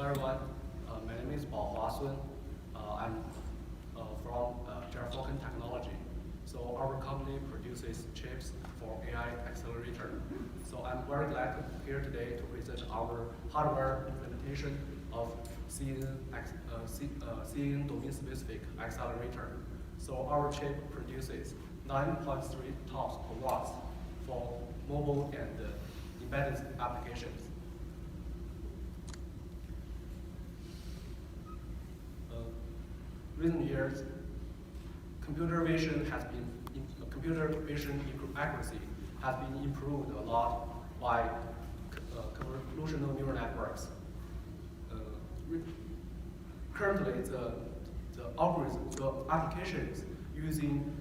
everyone. My name is Sun. I'm from Gyrfalcon Technology. So our company produces chips for AI Accelerator. So I'm very glad to be here today to present our hardware implementation of seeing domain-specific accelerator. So our chip produces 9.3 TOPS per watt for mobile and embedded applications. Recent years, computer vision accuracy has been improved a lot by convolutional neural networks. Currently, the applications using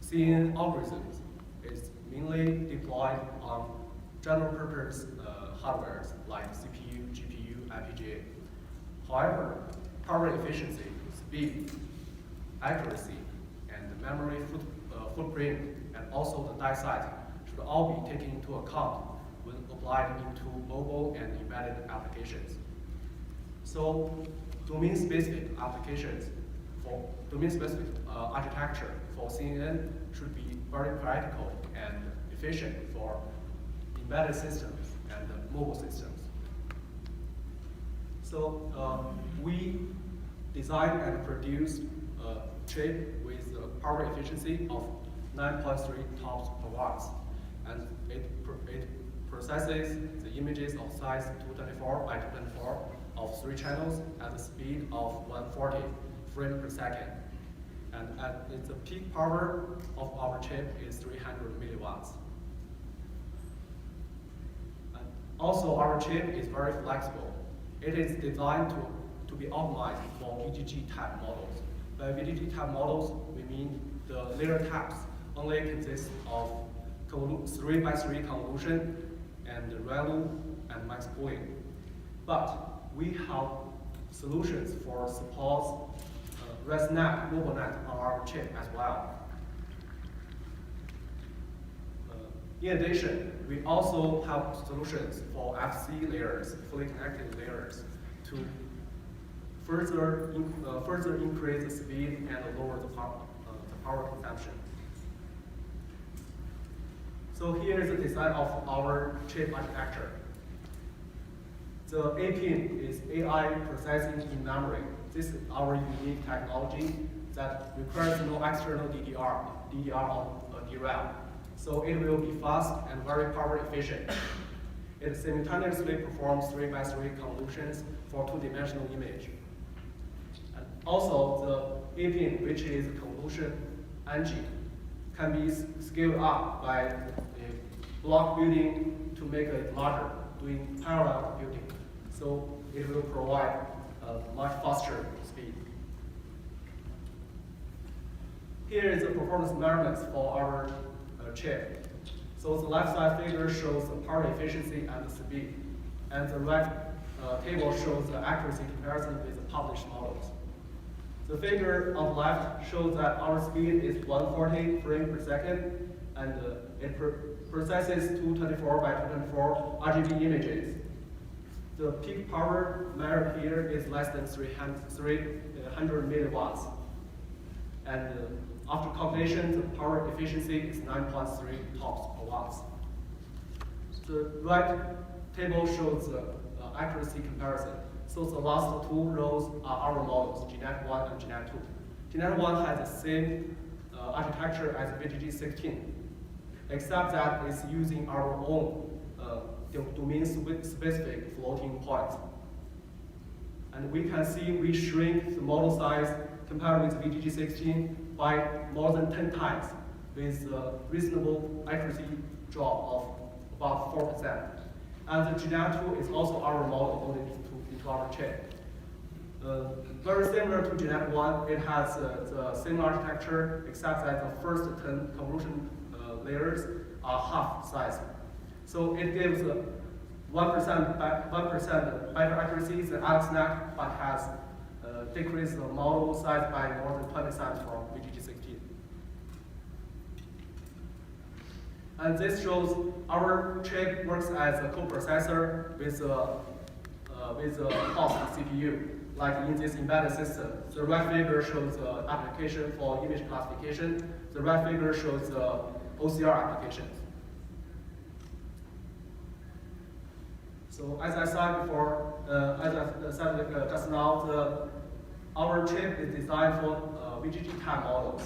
CNN algorithms is mainly deployed on general purpose hardware like CPU, GPU, FPGA. However, power efficiency, speed, accuracy, and memory footprint, and also the die size should all be taken into account when applied into mobile and embedded applications. So domain-specific applications for domain-specific architecture for CNN should be very practical and efficient for embedded systems and mobile systems. So we designed and produced a chip with a power efficiency of 9.3 TOPS per watt, and it processes the images of size 224 by 224 of 3 channels at the speed of 140 frames per second. And the peak power of our chip is 300 milliwatts. And also, our chip is very flexible. It is designed to be optimized for VGG type models. By VGG type models, we mean the layer types only consist of 3 by 3 convolution and ReLU and max pooling. But we have solutions for support ResNet, MobileNet on our chip as well. In addition, we also have solutions for FC layers, fully connected layers, to further increase the speed and lower the power consumption. So here is the design of our chip architecture. The A pin is AI processing in memory. This is our unique technology that requires no external DDR on DRAM. So it will be fast and very power efficient. It simultaneously performs 3 by 3 convolutions for 2-dimensional image. And also the A pin, which is a convolution engine, can be scaled up by block building to make it larger, doing parallel computing. So it will provide a much faster speed. Here is the performance measurements for our chip. So the left side figure shows the power efficiency and the speed, and the right table shows the accuracy comparison with the published models. The figure on the left shows that our speed is 140 frames per second, and it processes 224 by 224 RGB images. The peak power measured here is less than 300 milliwatts. And after calculation, the power efficiency is 9.3 TOPS per watt. The right table shows the accuracy comparison. So the last 2 rows are our models, GNet 1 and GNet 2. GNet 1 has the same architecture as VGG16, except that it's using our own domain-specific floating point. And we can see we shrink the model size compared with VGG16 by more than 10 times with a reasonable accuracy drop of about 4%. And the GNet 2 is also our model loaded into our chip. Very similar to GNet 1, it has the same architecture, except that the first 10 convolution layers are half size. So it gives 1% better accuracy than AlexNet, but has decreased the model size by more than 20 times from VGG16. And this shows our chip works as a coprocessor with with a host CPU. Like in this embedded system, the right figure shows the application for image classification. The right figure shows the OCR applications. So as I said before, as I said just now, our chip is designed for VGG type models,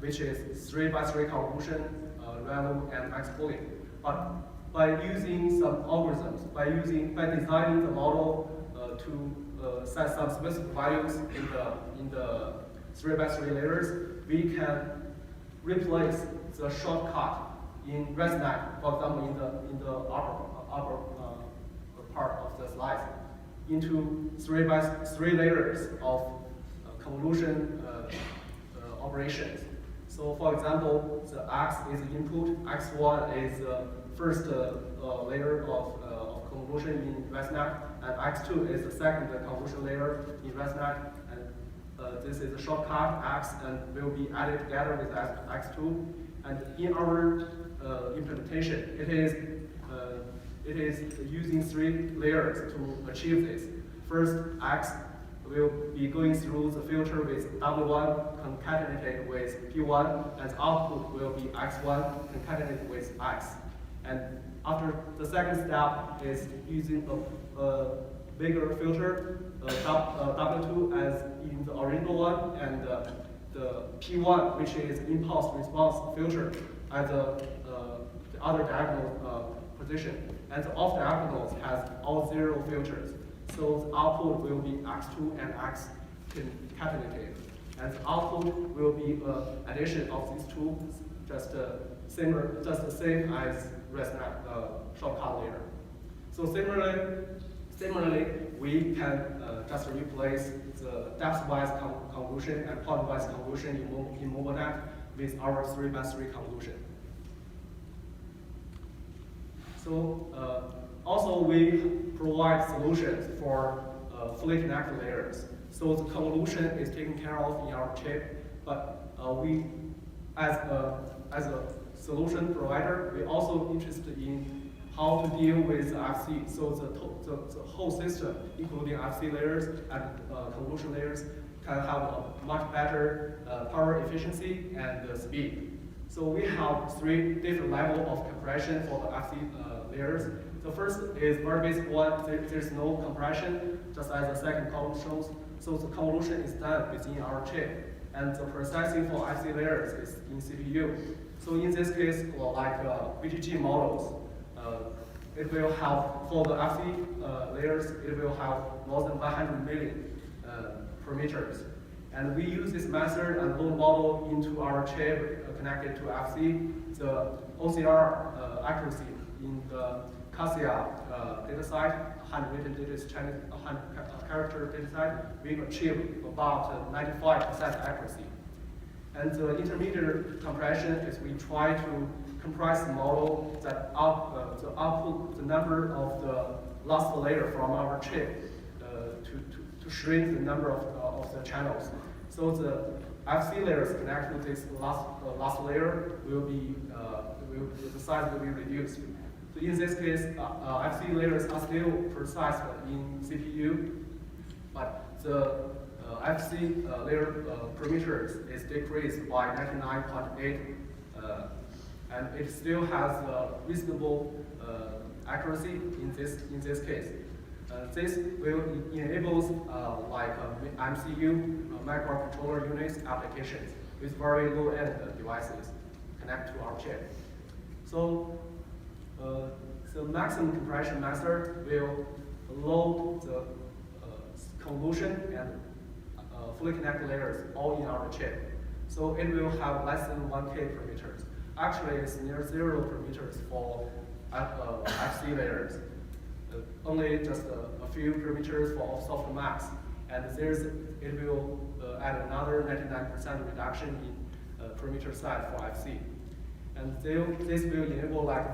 which is 3x3 convolution, random, and max pooling. But by using some algorithms, by designing the model to set some specific values in the 3x3 layers, we can replace the shortcut in ResNet, for example, in the upper part of the slide, into 3x3 layers of convolution operations. So, for example, the X is input, X1 is the first layer of convolution in ResNet, and X2 is the second convolution layer in ResNet, and this is a shortcut X and will be added together with X2. And in our implementation, it is using 3 layers to achieve this. First, X will be going through the filter with W1 concatenated with P1, and the output will be X1 concatenated with X. And after the second step is using a bigger filter, W2 as in the original one, and the P1, which is impulse response filter, at the other diagonal position. And the off diagonals has all 0 filters. So the output will be X2 and X concatenated. And the output will be addition of these two, just the same as ResNet shortcut layer. So similarly, we can just replace the depth-wise convolution and point-wise convolution in MobileNet with our 3x3 convolution. So also we provide solutions for fully connected layers. So the convolution is taken care of in our chip, but we, as a solution provider, we're also interested in how to deal with the FC. So the whole system, including FC layers and convolution layers, can have a much better power efficiency and speed. So we have 3 different levels of compression for the FC layers. The first is very basic one. There's no compression, just as the second column shows. So the convolution is done within our chip, and the processing for FC layers is in CPU. So in this case, like VGG models, it will have, for the FC layers, it will have more than 100 million parameters. And we use this method and load model into our chip connected to FC. The OCR accuracy in the Cassia dataset, 100 character dataset, we achieve about 95% accuracy. And the intermediate compression is we try to compress the model that output the number of the last layer from our chip to shrink the number of the channels. So the FC layers connected to this last layer the size will be reduced. So in this case, FC layers are still processed in CPU, but the FC layer parameters is decreased by 99.8, and it still has reasonable accuracy in this case. This will enable like MCU, microcontroller units applications with very low-end devices connect to our chip. So the maximum compression method will load the convolution and fully connected layers all in our chip. So it will have less than 1K parameters. Actually, it's near 0 parameters for FC layers. Only just a few parameters for software max. And it will add another 99% reduction in parameter size for FC. And this will enable like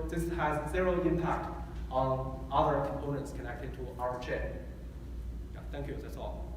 this has 0 impact on other components connected to our chip. Yeah, thank you, that's all.